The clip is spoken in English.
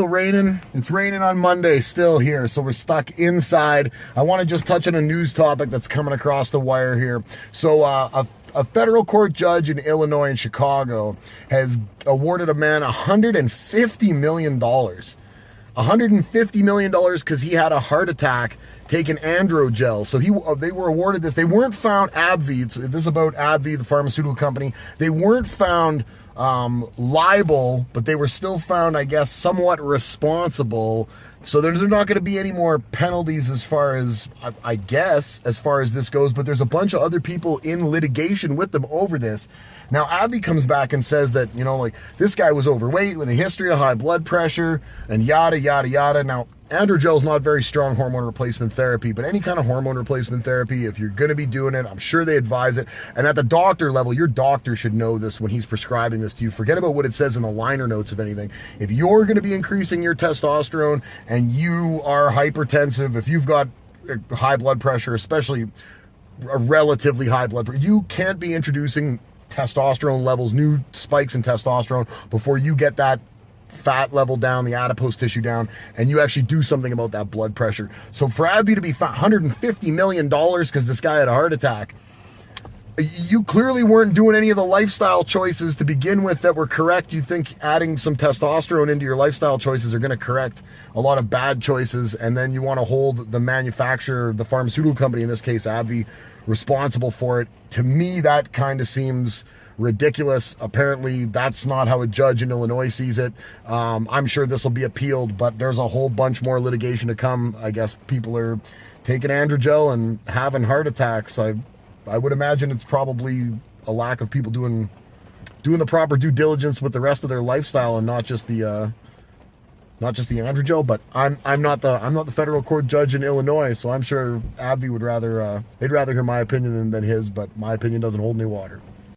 still raining. It's raining on Monday still here, so we're stuck inside. I want to just touch on a news topic that's coming across the wire here. So a federal court judge in Illinois and Chicago has awarded a man $150 million. $150 million because he had a heart attack taking androgel. So they were awarded this. They weren't found, AbbVie, this is about AbbVie, the pharmaceutical company. They weren't found liable, but they were still found, I guess, somewhat responsible. So there's not going to be any more penalties as far as, I guess, as far as this goes, but there's a bunch of other people in litigation with them over this. Now, AbbVie comes back and says that, you know, like, this guy was overweight with a history of high blood pressure and yada, yada, yada. Now, androgel is not very strong hormone replacement therapy, but any kind of hormone replacement therapy, if you're going to be doing it, I'm sure they advise it. And at the doctor level, your doctor should know this when he's prescribing this to you. Forget about what it says in the liner notes of anything. If you're going to be increasing your testosterone and you are hypertensive, if you've got high blood pressure, especially a relatively high blood pressure, you can't be introducing testosterone levels, new spikes in testosterone before you get that fat level down, the adipose tissue down, and you actually do something about that blood pressure. So for AbbVie to be $150 million because this guy had a heart attack, you clearly weren't doing any of the lifestyle choices to begin with that were correct. You think adding some testosterone into your lifestyle choices are going to correct a lot of bad choices, and then you want to hold the manufacturer, the pharmaceutical company, in this case AbbVie, responsible for it. To me, that kind of seems ridiculous. Apparently, that's not how a judge in Illinois sees it. I'm sure this will be appealed, but there's a whole bunch more litigation to come. I guess people are taking androgel and having heart attacks. I would imagine it's probably a lack of people doing the proper due diligence with the rest of their lifestyle and not just the androgel. But I'm not the federal court judge in Illinois, so I'm sure AbbVie would rather they'd rather hear my opinion than his, but my opinion doesn't hold any water.